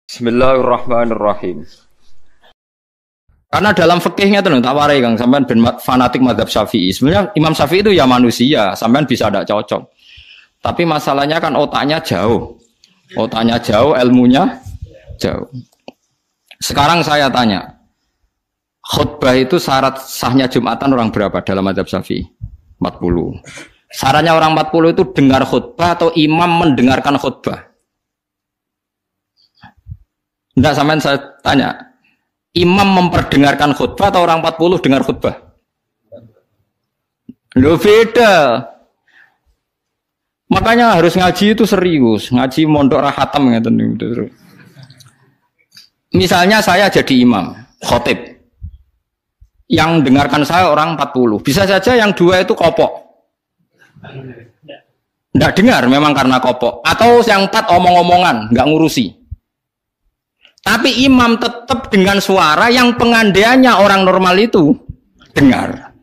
Bismillahirrahmanirrahim. Karena dalam fikihnya itu tak warai Kang, sampean ben fanatik mazhab Syafi'i. Sebenarnya Imam Syafi'i itu ya manusia, sampean bisa ada cocok. Tapi masalahnya kan otaknya jauh. Otaknya jauh, ilmunya jauh. Sekarang saya tanya, khutbah itu syarat sahnya Jumatan orang berapa dalam mazhab Syafi'i? 40. Syaratnya orang 40 itu dengar khutbah atau imam mendengarkan khutbah? Enggak, sampean saya tanya. Imam memperdengarkan khutbah atau orang 40 dengar khutbah? Loh beda. Makanya harus ngaji itu serius. Ngaji mondok rahatam ngeten. Misalnya saya jadi imam, khotib. Yang dengarkan saya orang 40. Bisa saja yang dua itu kopok. Enggak dengar memang karena kopok. Atau yang 4 omong-omongan, enggak ngurusi. Tapi imam tetap dengan suara yang pengandaiannya orang normal itu dengar.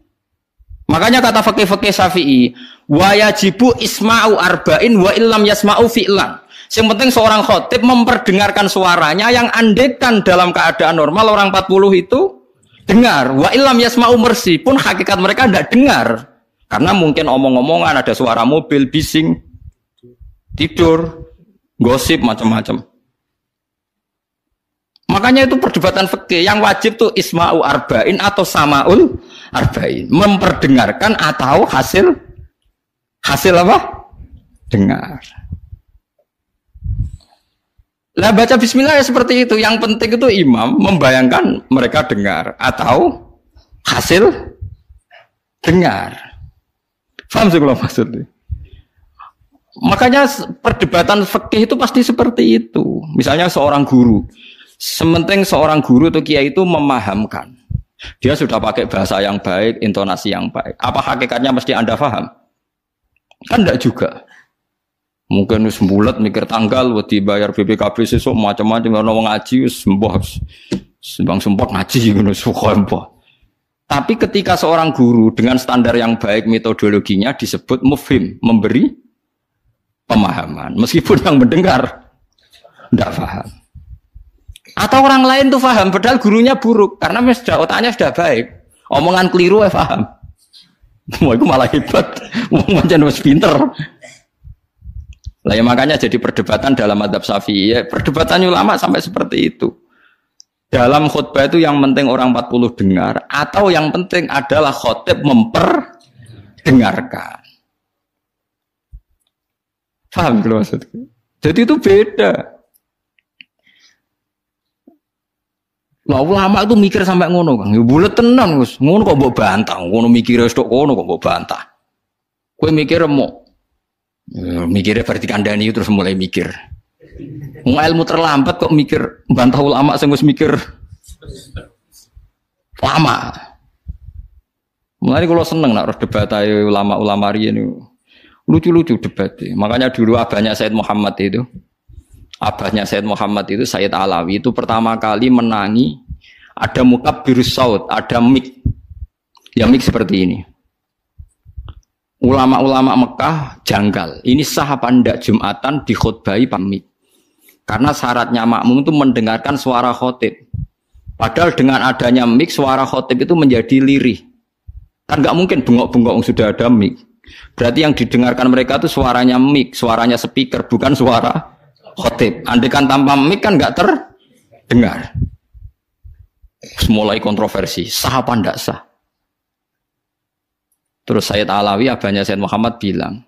Makanya kata fikih-fikih Syafi'i, wa yajibu isma'u arba'in wa illam yasma'u fi'lan. Yang penting seorang khotib memperdengarkan suaranya yang andekan dalam keadaan normal orang 40 itu dengar. Wa illam yasma'u mersi pun hakikat mereka tidak dengar. Karena mungkin omong-omongan, ada suara mobil, bising, tidur, gosip, macam-macam. Makanya itu perdebatan fikih yang wajib tuh isma'u arba'in atau sama'ul arba'in, memperdengarkan atau hasil apa? Dengar. Lah baca bismillah ya seperti itu. Yang penting itu imam membayangkan mereka dengar atau hasil dengar. Paham sih kalau maksudnya? Makanya perdebatan fikih itu pasti seperti itu. Misalnya seorang guru, sementing seorang guru atau kiai itu memahamkan. Dia sudah pakai bahasa yang baik, intonasi yang baik. Apa hakikatnya mesti Anda paham? Kan enggak juga. Mungkin wis mbulet mikir tanggal, wedi bayar BPKB sesuk macam-macam ono wong ngaji wis mbah. Sembang sumpah ngaji ngono suka mbah. Tapi ketika seorang guru dengan standar yang baik metodologinya disebut mufhim, memberi pemahaman. Meskipun yang mendengar enggak paham. Atau orang lain tuh paham, padahal gurunya buruk karena sudah otaknya sudah baik, omongan keliru paham. Wah itu malah hebat, macam wis pinter. Lah ya makanya jadi perdebatan dalam mazhab Syafi'i, ya, perdebatan ulama sampai seperti itu. Dalam khutbah itu yang penting orang 40 dengar atau yang penting adalah khotib memperdengarkan. Paham kalau maksudku? Jadi itu beda. Lah ulama itu mikir sampai ngono, Kang. Ya bulet tenan, Gus. Ngono kok mbok bantah. Ngono mikire tok ngono kok mbok bantah. Kowe mikir mau mikirnya berarti kandhani terus mulai mikir. Wong ilmu terlambat kok mikir bantah ulama sing wis mikir lama. Mulane kula seneng nek debat ae ulama-ulama riyen niku. Lucu-lucu debatnya. Makanya dulu abahnya Said Muhammad itu Sayyid Alawi itu pertama kali menangi ada mukabbirus saut, ada mik. Ya mik seperti ini. Ulama-ulama Mekah janggal. Ini sah apa enggak Jumatan dikhutbahi pamik? Karena syaratnya makmum itu mendengarkan suara khotib. Padahal dengan adanya mik suara khotib itu menjadi lirih. Kan enggak mungkin bengok-bengok sudah ada mik. Berarti yang didengarkan mereka itu suaranya mik, suaranya speaker, bukan suara khotib. Andaikan tanpa mic kan nggak terdengar. Mulai kontroversi, sah apa ndak sah? Terus Sayyid Alawi, abahnya Sayyid Muhammad bilang,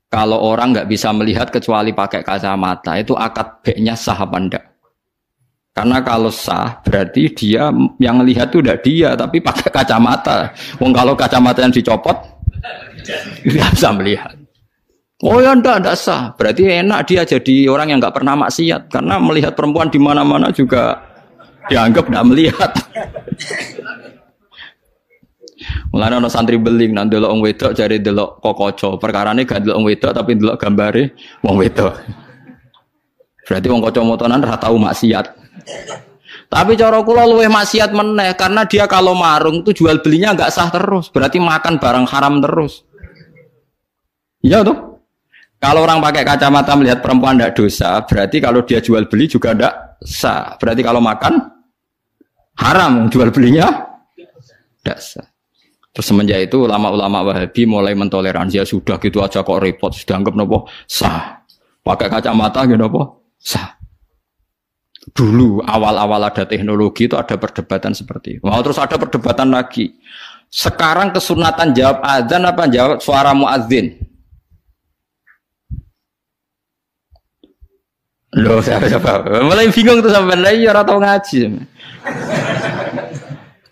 kalau orang nggak bisa melihat kecuali pakai kacamata, itu akad baiknya sah apa ndak? Karena kalau sah, berarti dia yang lihat itu udah dia, tapi pakai kacamata. Wong kalau kacamata yang dicopot, nggak bisa melihat. Oh ya enggak sah. Berarti enak dia jadi orang yang enggak pernah maksiat karena melihat perempuan di mana-mana juga dianggap enggak melihat. Mulane ana santri beling nang delok wong wedok jare delok kokoco. Perkarane gak delok wong wedok tapi delok gambare wong wedok. Berarti wong kacamataan ora tau maksiat. Tapi cara kula luwih maksiat meneh karena dia kalau marung itu jual belinya enggak sah terus. Berarti makan barang haram terus. Iya toh? Kalau orang pakai kacamata melihat perempuan tidak dosa, berarti kalau dia jual beli juga tidak sah. Berarti kalau makan haram, jual belinya tidak sah. Terus semenjak itu ulama-ulama Wahabi mulai mentoleransi, ya sudah gitu aja kok repot, sudah anggap nopo sah. Pakai kacamata gitu nopo sah. Dulu awal-awal ada teknologi itu ada perdebatan seperti itu. Mau terus ada perdebatan lagi. Sekarang kesunatan jawab azan apa jawab suara muadzin? Loh, siapa? Mulai bingung tuh sampai lagi orang tahu ngaji.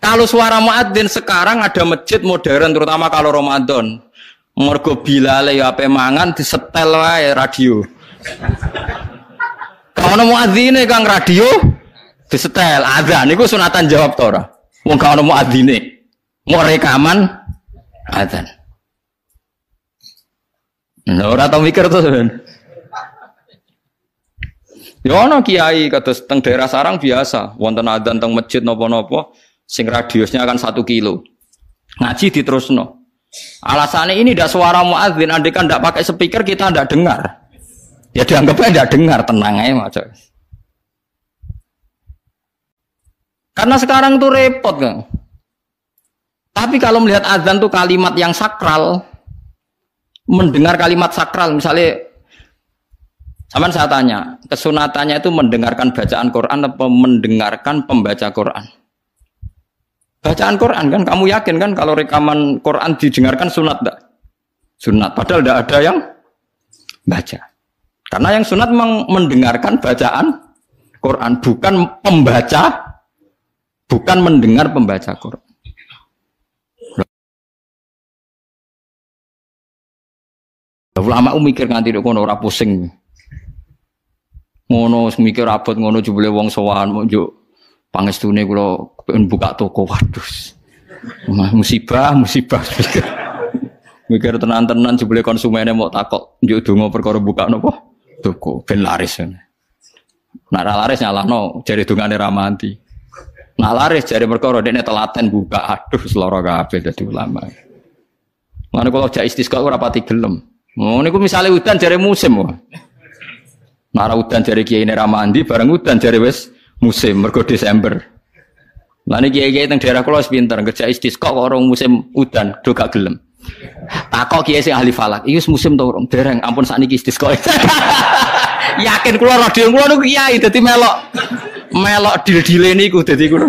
Kalau suara muadzin sekarang ada masjid modern, terutama kalau Ramadan, mergo bilale ya ape mangan disetel wae radio. Kalau muadzine kang radio disetel azan, niku sunatan jawab to ora? Wong kalau muadzine mau rekaman azan. Nah, ora tau mikir tuh. Ya ana kiai kados teng daerah sarang biasa, wonten adzan teng masjid napa-napa sing radiusnya kan 1 kilo. Ngaji diterusno. Alasannya ini tidak suara muadzin, andai kan tidak pakai speaker kita tidak dengar. Ya dianggapnya tidak dengar, tenang aja macam. Karena sekarang tuh repot kan. Tapi kalau melihat adzan tuh kalimat yang sakral, mendengar kalimat sakral misalnya. Aman saya tanya, kesunatannya itu mendengarkan bacaan Quran atau mendengarkan pembaca Quran? Bacaan Quran kan, kamu yakin kan kalau rekaman Quran didengarkan sunat enggak? Sunat, padahal tidak ada yang baca. Karena yang sunat memang mendengarkan bacaan Quran, bukan pembaca, bukan mendengar pembaca Quran. Ulama mikir nganti kono ora pusing. Ngono mikir abot ngono jebule wong sowan njuk pangestune kula pengen buka toko waduh. Musibah mikir tenan-tenan jebule konsumennya mau takok njuk donga perkara buka napa toko ben laris. Nek ra laris nyalahno jare dongane ra mati. Nek laris jare perkara dekne telaten buka aduh seloro kabeh dadi ulama. Mane kula jak istisqa ora pati gelem. Oh niku misale udan jare musim wae. Nara udan jari kiai ini ramandi, bareng udan jari wes musim, mergo Desember. Lalu kiai-kiai teng daerah kula pinter, kerja istisqa kok orang musim udan, do gak gelem. Takok kiai sing ahli falak, iki musim to urung dereng, ampun sakniki istisqa. Yakin kula radio kula niku kiai dadi melok dil-dile niku dadi kula.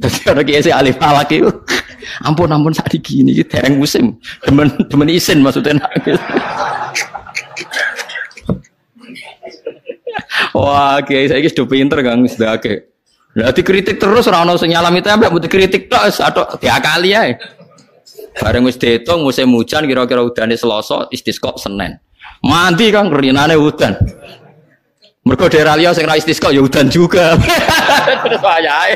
Dadi ora kiai sing ahli falak iku. Ampun sakniki niki dereng musim. Demen isin maksudnya. Wah, kiai saiki sudah pinter Kang, sudah akeh. Lah dikritik terus ora ono sing nyalami tembak, mbok dikritik tok atau diakali ae. Bareng wis diitung musim hujan kira-kira udane Selasa, istisqa Senin. Mandi Kang rinane udan. Mergo daerah liya sing ra istisqa ya udan juga. Terus wayahe.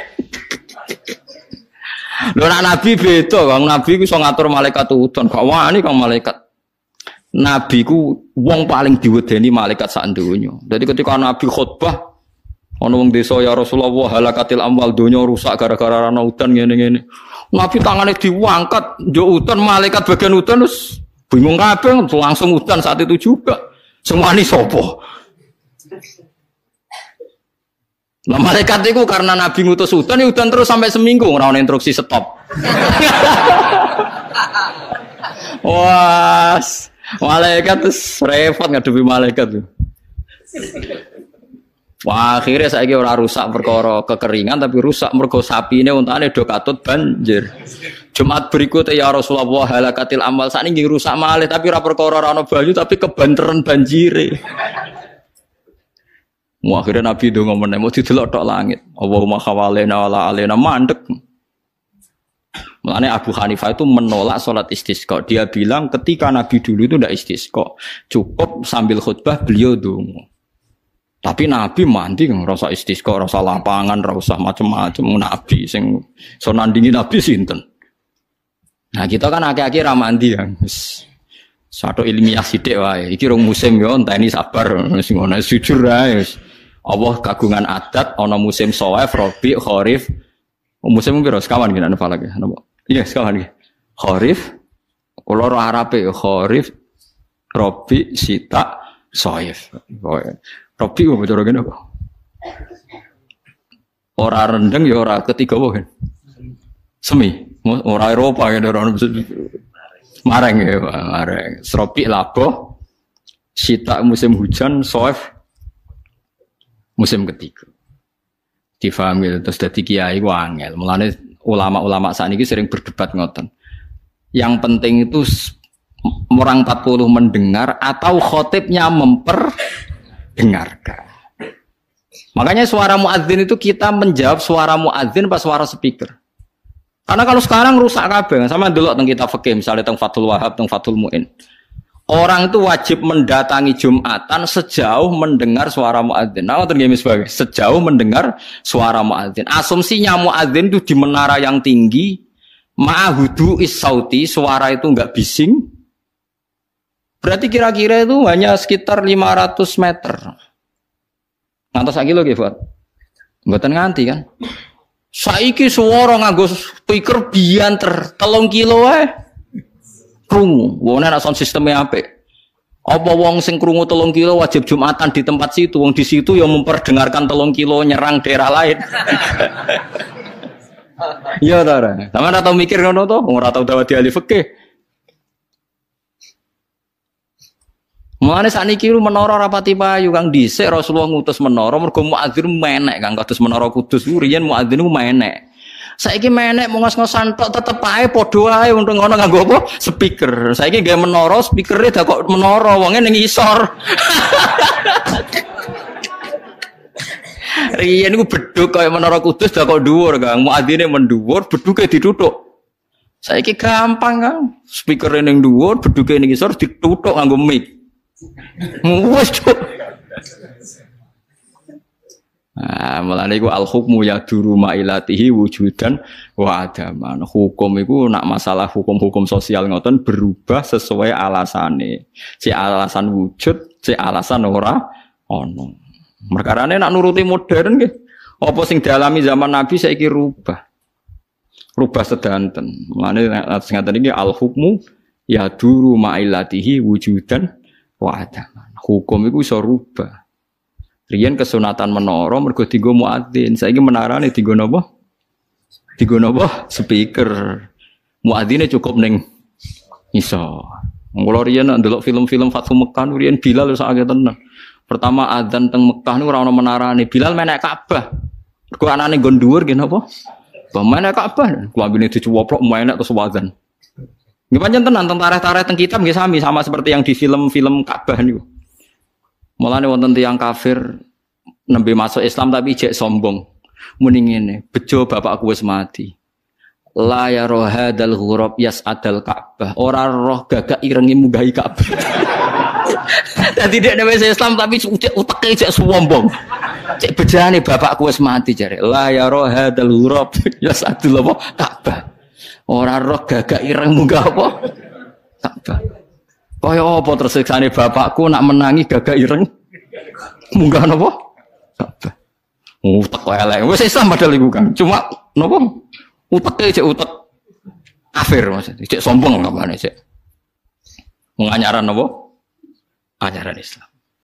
Lho nek nabi beda, Kang. Nabi ku iso ngatur malaikat udan, gak wani Kang malaikat. Nabi ku wong paling diwedeni malaikat sak donya. Dadi ketika Nabi khutbah ana wong desa ya Rasulullah halakatil amwal donya rusak gara-gara ana udan ngene-ngene. Nabi tangane diangkat njuk udan malaikat bagian udan terus bingung kabeh langsung udan saat itu juga. Semua ini sapa? Lah malaikat itu karena Nabi ngutus udan ya udan terus sampai seminggu ora ana instruksi stop. Wah, malaikat terus repot ngadepi malaikat tuh. Wah, akhirnya saiki ora rusak perkara kekeringan tapi rusak mergo sapine untane do katut banjir. Jumat berikutnya ya Rasulullah halakatil amal sakniki rusak malih tapi ora perkara ora ana banyu tapi kebanteran banjire. Wah, akhirnya Nabi ndonga meneh mau didelok tok langit. Allahumma khawalena wala alena mandek. Makanya Abu Hanifah itu menolak sholat istisqa. Dia bilang ketika Nabi dulu itu tidak istisqa, cukup sambil khutbah beliau dongo. Tapi Nabi mandi kan rasa istisqa, rasa lapangan, rasa macam-macam. Nabi sing so nandingi Nabi sinten. Nah kita kan akhir-akhir ramandi ya. Satu ilmiah sidik wae. Iki rong musim yo enteni sabar sing ngono jujur ae. Allah kagungan adat ana musim Shawaif, Rabi, Kharif. Musim piro sekawan gini anu falak ya. Iya sekawan iki. Kharif, Ulur Arabe Kharif, Rabi, Sita, Soif. Rabi apa cara ngene apa? Ora rendeng ya ora ketiga apa kan? Semi. Ora Eropa ya ora mareng ya, mareng. Rabi labo, Sita musim hujan, Soif musim ketiga. Difahami terus dadi kiai ku angel. Mulane ulama-ulama saat ini sering berdebat ngoten. Yang penting itu orang 40 mendengar atau khotibnya memperdengarkan. Makanya suara muadzin itu kita menjawab suara muadzin pas suara speaker. Karena kalau sekarang rusak kabeh, sama dulu teng kita fikih misalnya teng Fathul Wahab, teng Fathul Muin. Orang itu wajib mendatangi Jumatan sejauh mendengar suara muadzin. Nah, sebagai sejauh mendengar suara muadzin. Asumsinya muadzin itu di menara yang tinggi, ma'hudu is-sauti, suara itu enggak bising. Berarti kira-kira itu hanya sekitar 500 meter. Ngantos sak kilo nggih, Pak. Mboten nganti kan. Saiki suara nganggo speaker bianter 3 kilo wae. Krungu, wong nek sound sistemnya apik. Apa wong sing krungu 3 kilo wajib Jumatan di tempat situ, wong di situ yang memperdengarkan 3 kilo nyerang daerah lain. Iya ta ora? Sampeyan ora tau mikir ngono to, ora tau dawuh ahli fikih. Mulane sakniki menara rapati payu Kang dhisik Rasulullah ngutus menara mergo muadzin menek Kang kados menara Kudus riyen muadzin ku menek. Saiki menek mau ngos-ngosan tok tetep ae padha ae untung ngono nganggo apa? Speaker. Saiki gawe menara, speakere dak kok menara wonge ning isor. Riyen niku bedhug kaya menara Kudus dak kok dhuwur, Kang. Muadzine mendhuwur, bedhuge dituthuk. Saiki gampang, Kang. Speakere ning dhuwur, bedhuge ning isor dituthuk nganggo mic. Wes, Cuk. Nah, mulane iku al-hukmu yaduru ma'ilatihi wujudan wa adaman. Hukum iku nak masalah hukum-hukum sosial ngoten berubah sesuai alasane. Si alasan wujud, si alasan ora ono. Perkarane nak nuruti modern nggih. Apa sing dialami zaman Nabi saiki rubah. Rubah sedanten. Mulane ngaten iki al-hukmu yaduru ma'ilatihi wujudan wa adaman. Hukum iku iso rubah. Riyen kesunatan menara mergo dienggo muadzin. Saiki menarane dienggo napa? Dienggo napa? Speaker. Muadzine cukup ning iso. Mula riyen ndelok film-film Fathu Mekah riyen Bilal wis akeh tenan. Pertama adzan teng Mekah niku ora ono menarane. Bilal menek Ka'bah. Mergo anane nggon dhuwur nggih napa? Menek Ka'bah. Klambine dicuwoplok menek terus adzan. Nggih pancen tenan teng tarikh-tarikh teng kitab nggih sami sama seperti yang di film-film Ka'bah niku. Mulane wonten tiyang kafir nembe masuk Islam tapi ijek sombong. Muni ngene, bejo bapakku wis mati. La ya rohadal ghurab yas'adal Ka'bah. Ora roh gagak irengi munggahi Ka'bah. Dadi dhek wis Islam tapi uteke ijek sombong. Cek bejane bapakku wis mati jare. La ya rohadal ghurab yas'adul Ka'bah. Ora roh gagak ireng munggah apa? Ka'bah. Kaya apa tersiksane bapakku nak menangi gagak ireng munggah napa? Ka'bah. Utek elek. Wis Islam padahal iku kan. Cuma napa? Uteke cek utek kafir maksudnya. Cek sombong kabane cek. Menganyaran napa? Ajaran Islam.